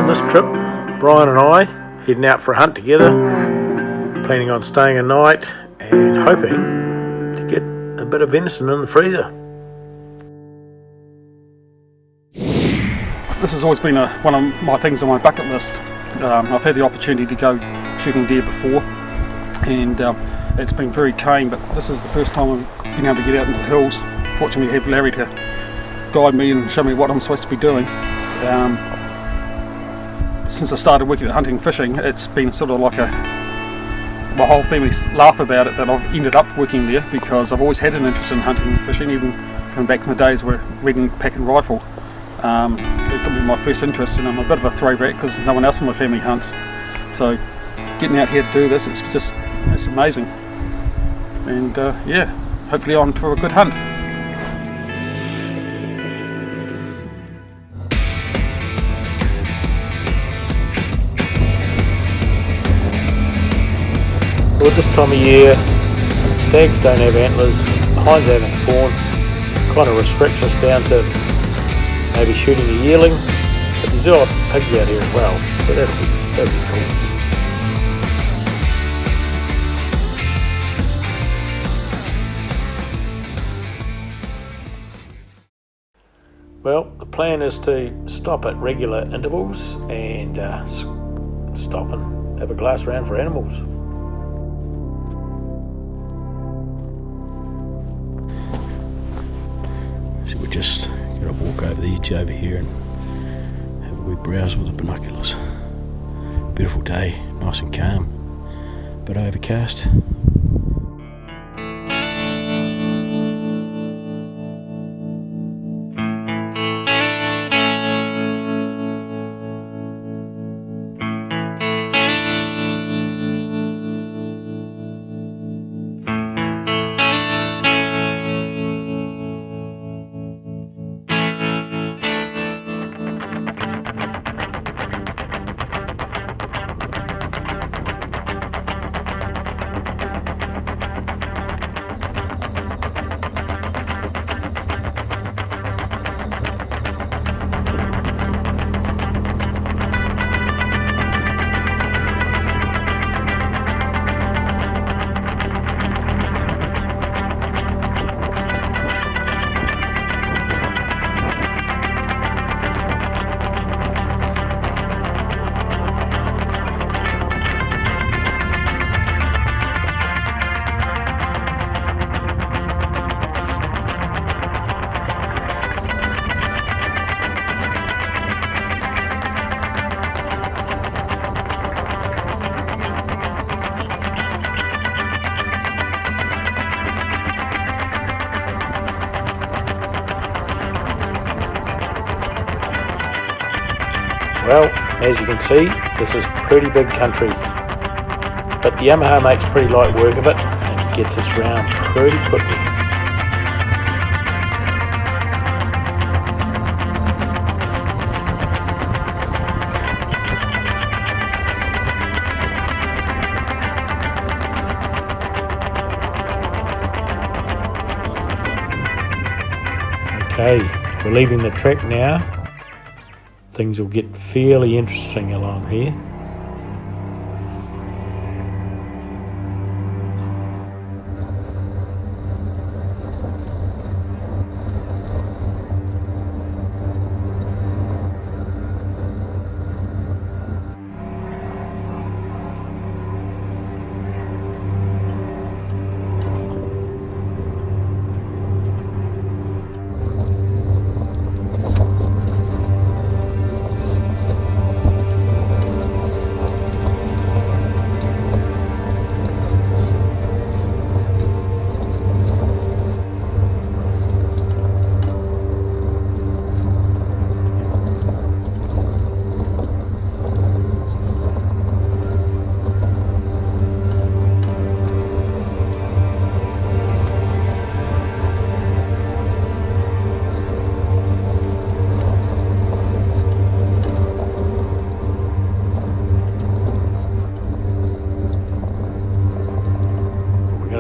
on this trip, Brian and I heading out for a hunt together, planning on staying a night and hoping to get a bit of venison in the freezer. This has always been one of my things on my bucket list. I've had the opportunity to go shooting deer before, and it's been very tame, but this is the first time I've been able to get out into the hills. Fortunately, have Larry to guide me and show me what I'm supposed to be doing. Since I started working at hunting and fishing, it's been sort of like my whole family laugh about it that I've ended up working there, because I've always had an interest in hunting and fishing, even from back in the days where reading pack and rifle. It could be my first interest, and I'm a bit of a throwback because no one else in my family hunts. So getting out here to do this, it's amazing. And yeah, hopefully on for a good hunt. Well, at this time of year, stags don't have antlers, hinds having fawns, kind of restricts us down to maybe shooting a yearling, but there's a lot of pigs out here as well, so that'll be cool. Well, the plan is to stop at regular intervals and stop and have a glass round for animals. So we're just going to walk over the edge over here and have a wee browse with the binoculars. Beautiful day, nice and calm, but overcast. Well, as you can see, this is pretty big country, but the Yamaha makes pretty light work of it and gets us round pretty quickly. Okay, we're leaving the track now. Things will get fairly interesting along here.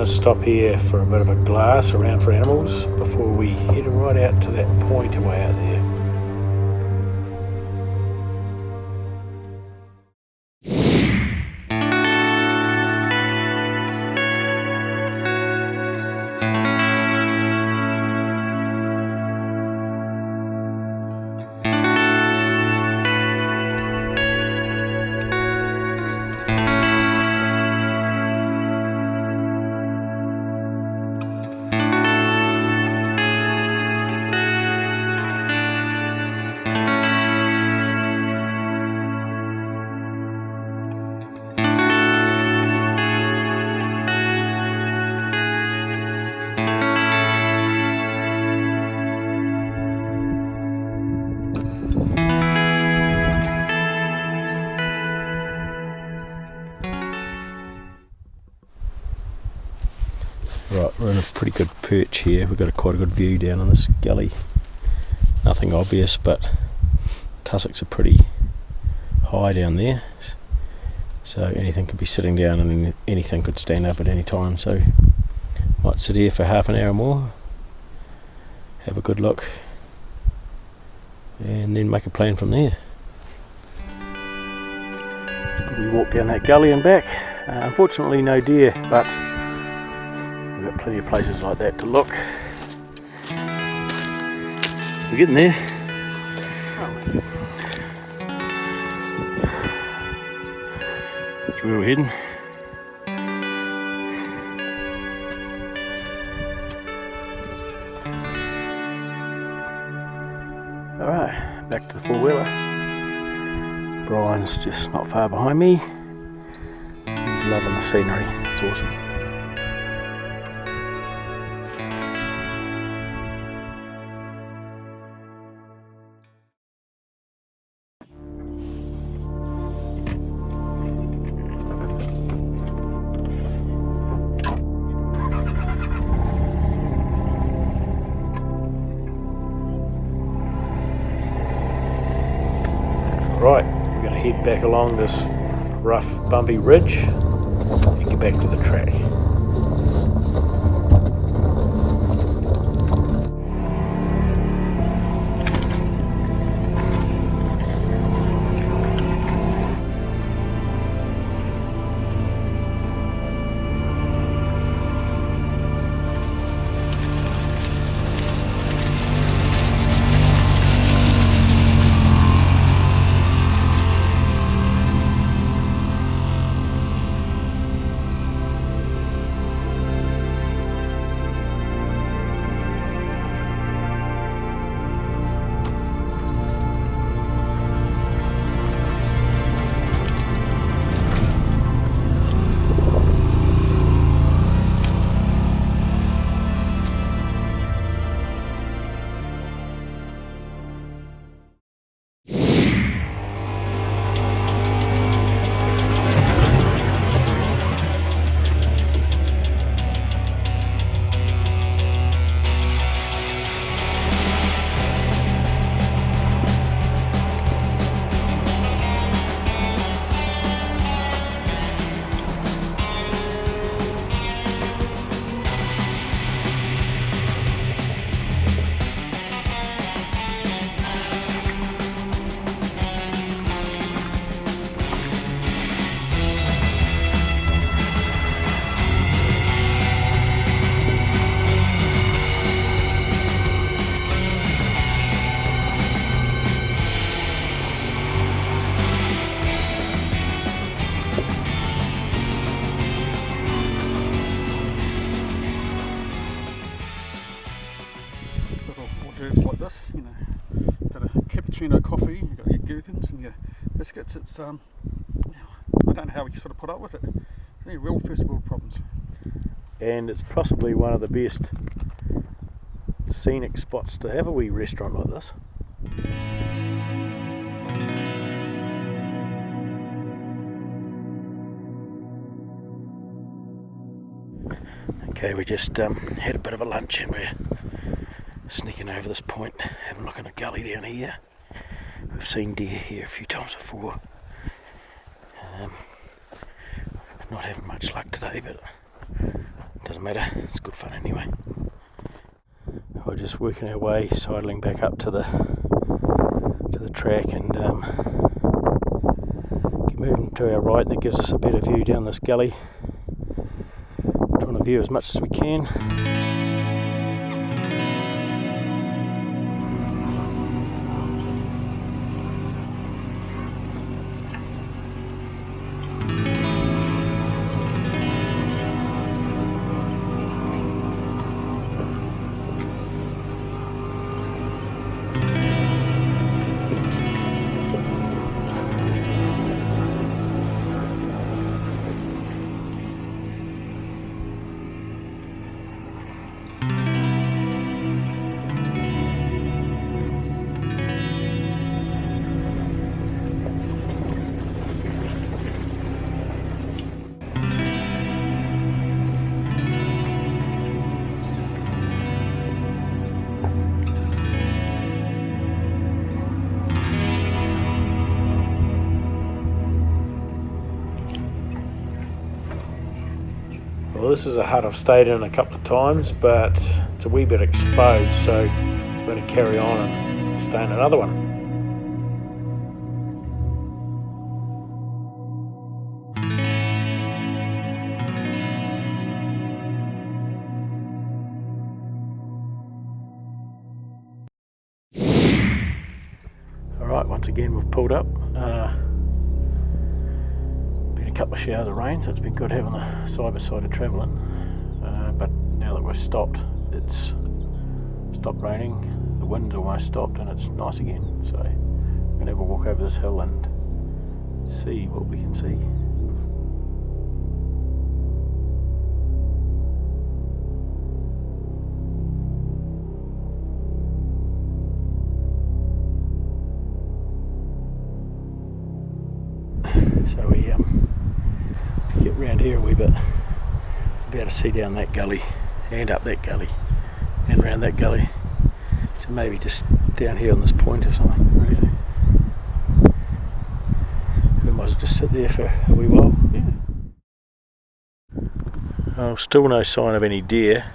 going to stop here for a bit of a glass around for animals before we head right out to that point away out there. pretty good perch here. We've got quite a good view down in this gully. Nothing obvious, but tussocks are pretty high down there, so anything could be sitting down and anything could stand up at any time. So might sit here for half an hour more, have a good look, and then make a plan from there. We walk down that gully and back. Unfortunately no deer, but we've got plenty of places like that to look. We're getting there. That's where we're heading. Alright, back to the four-wheeler. Brian's just not far behind me. He's loving the scenery, it's awesome. Right, we're going to head back along this rough, bumpy ridge and get back to the track. Like this, you know, got a cappuccino coffee, you've got your gherkins and your biscuits. It's I don't know how we sort of put up with it. Any real first world problems. And it's possibly one of the best scenic spots to have a wee restaurant like this. Okay, we just had a bit of a lunch and we're sneaking over this point, having a look in a gully down here. We've seen deer here a few times before. Not having much luck today, but it doesn't matter, it's good fun anyway. We're just working our way, sidling back up to the track and keep moving to our right, and that gives us a better view down this gully. Trying to view as much as we can. this is a hut I've stayed in a couple of times, but it's a wee bit exposed, so I'm going to carry on and stay in another one. Alright, once again we've pulled up. Been a couple of showers of rain, so it's been good having the side by side of travelling. But now that we've stopped, it's stopped raining, the wind's almost stopped, and it's nice again. So we're going to have a walk over this hill and see what we can see. So we get round here a wee bit, be able to see down that gully and up that gully and round that gully. So maybe just down here on this point or something, really. We might as well just sit there for a wee while. Yeah. Oh, still no sign of any deer.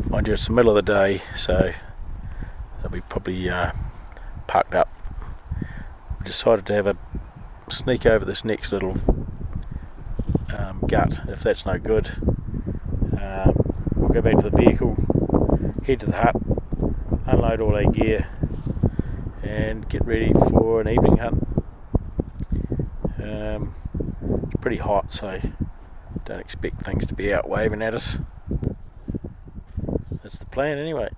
Mind you, it's the middle of the day, so they'll be probably parked up. We decided to have a sneak over this next little gut. If that's no good, we'll go back to the vehicle, head to the hut, unload all our gear and get ready for an evening hunt. It's pretty hot, so don't expect things to be out waving at us. That's the plan anyway.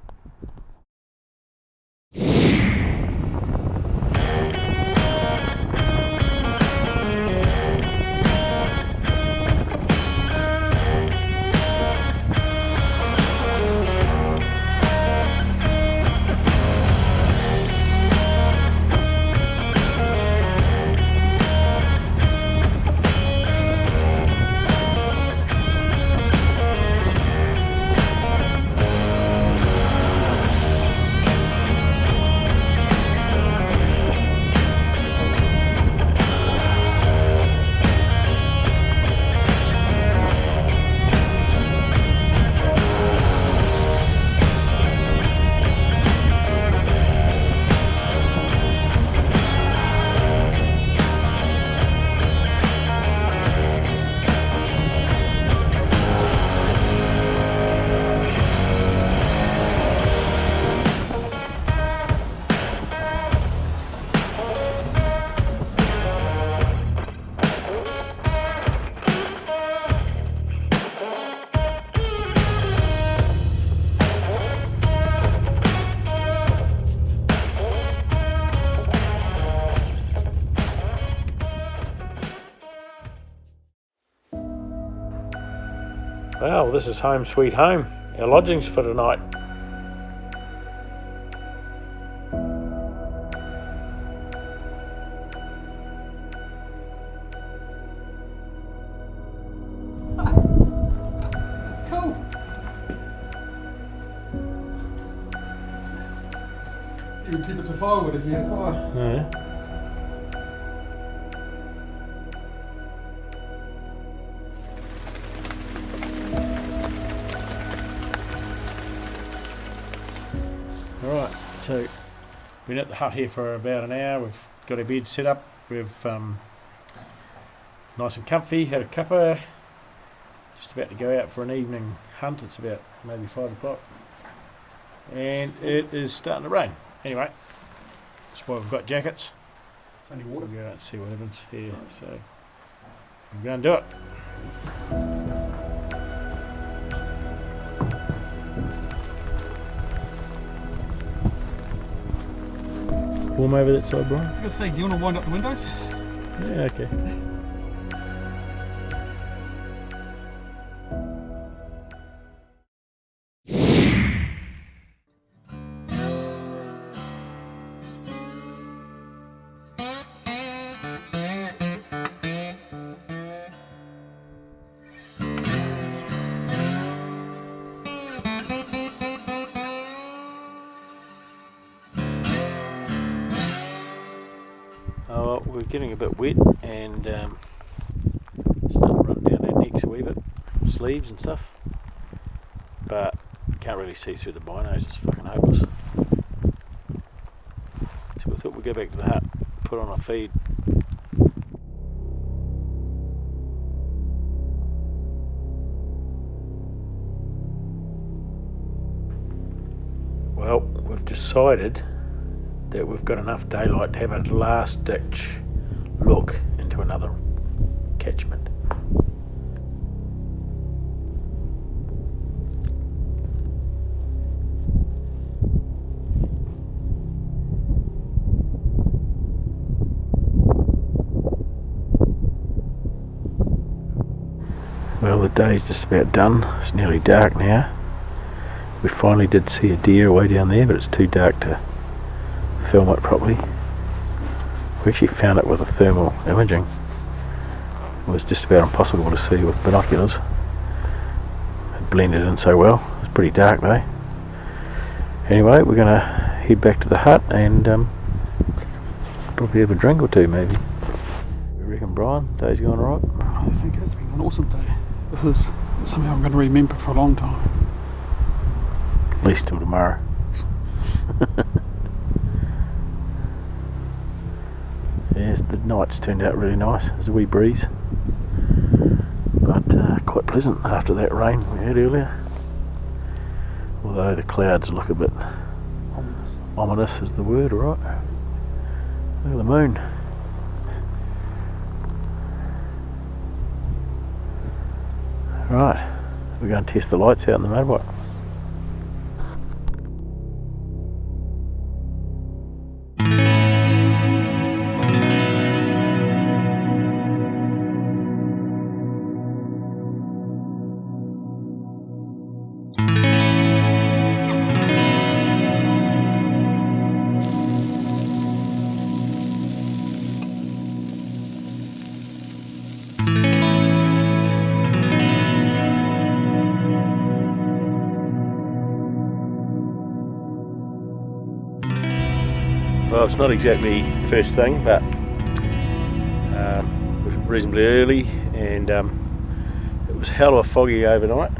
Well, this is home sweet home, our lodgings for tonight. That's cool. You would keep it to firewood if you had fire. Yeah. Alright, so been at the hut here for about an hour. We've got our bed set up. We've nice and comfy, had a cuppa. Just about to go out for an evening hunt. It's about maybe 5 o'clock. And it is starting to rain. Anyway, that's why we've got jackets. It's only water. We'll go out and see what happens here. So we'll go and do it. Warm over that side, Brian? I was going to say, do you want to wind up the windows? Yeah, okay. We're getting a bit wet and starting to run down our necks a wee bit. Just leaves and stuff, but can't really see through the binos. It's fucking hopeless. So we thought we'd go back to the hut, put on a feed. Well, we've decided that we've got enough daylight to have a last ditch look into another catchment. Well, the day's just about done. It's nearly dark now. We finally did see a deer way down there, but it's too dark to film it properly. We actually found it with a thermal imaging. It was just about impossible to see with binoculars. It blended in so well. It was pretty dark though. Anyway, we're going to head back to the hut and probably have a drink or two maybe. You reckon, Brian? Day's going alright? I think it's been an awesome day. This is something I'm going to remember for a long time. At least till tomorrow. Yes, the night's turned out really nice. There's a wee breeze, but quite pleasant after that rain we had earlier. Although the clouds look a bit Ominous. ominous is the word, right? Look at the moon. Right, we're going to test the lights out in the motorbike. Well, it's not exactly first thing, but it was reasonably early, and it was hell of a foggy overnight.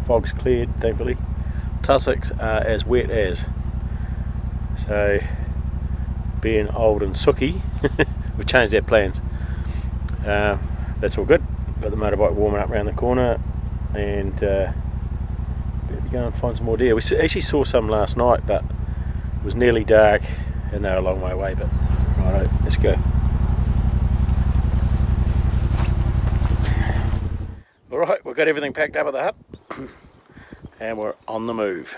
Fog's cleared, thankfully. Tussocks are as wet as. So, being old and sooky, we've changed our plans. That's all good. Got the motorbike warming up around the corner, and better go and find some more deer. We actually saw some last night, but it was nearly dark. And they're a long way away, but righto, let's go. Alright, we've got everything packed up at the hut and we're on the move.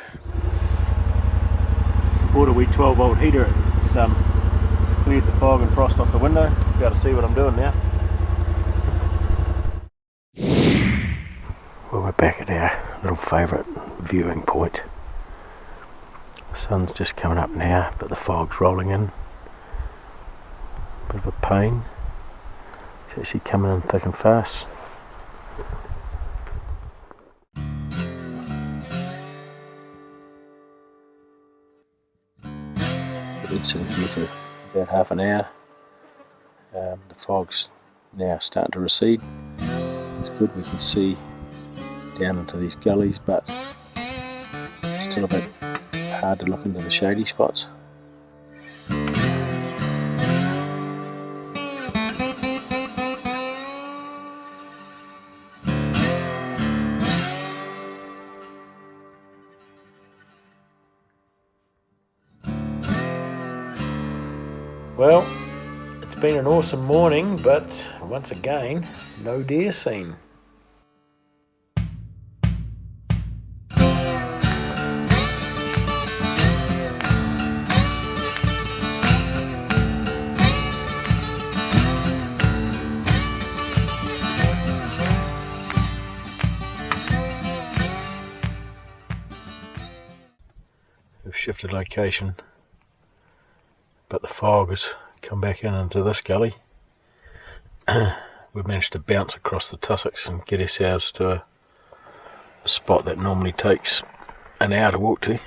Bought a wee 12 volt heater. It's cleared the fog and frost off the window. Be able to see what I'm doing now. Well, we're back at our little favourite viewing point. The sun's just coming up now, but the fog's rolling in. Bit of a pain. It's actually coming in thick and fast. I've been sitting here for about half an hour. The fog's now starting to recede. It's good, we can see down into these gullies, but it's still a bit hard to look into the shady spots. Well, it's been an awesome morning, but once again, no deer seen. We've shifted location, but the fog has come back in into this gully. We've managed to bounce across the tussocks and get ourselves to a spot that normally takes an hour to walk to.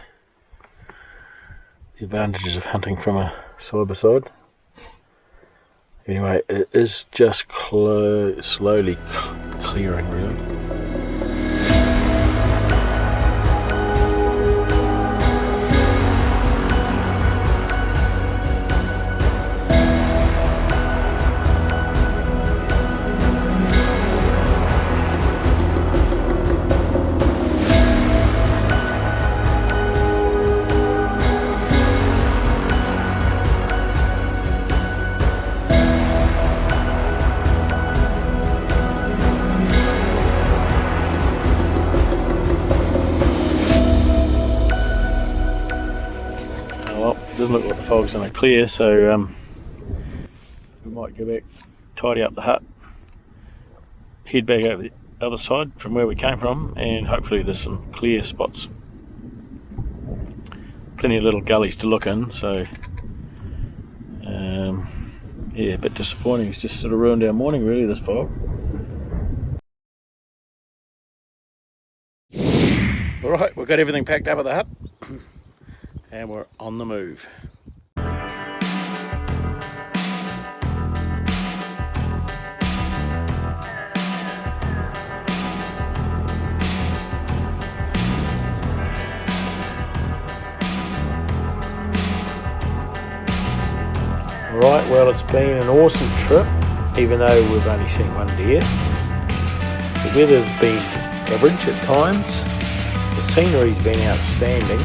The advantages of hunting from a side by side. Anyway, it is just slowly clearing really. Well, it doesn't look like the fog's going to clear, so we might go back, tidy up the hut, head back over the other side from where we came from, and hopefully there's some clear spots. Plenty of little gullies to look in, so yeah, a bit disappointing. It's just sort of ruined our morning really, this fog. Alright, we've got everything packed up at the hut and we're on the move. Right, well, it's been an awesome trip, even though we've only seen one deer. The weather's been average at times, the scenery's been outstanding,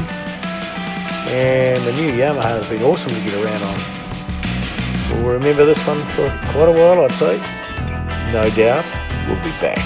and the new Yamaha has been awesome to get around on. We'll remember this one for quite a while, I'd say. No doubt, we'll be back.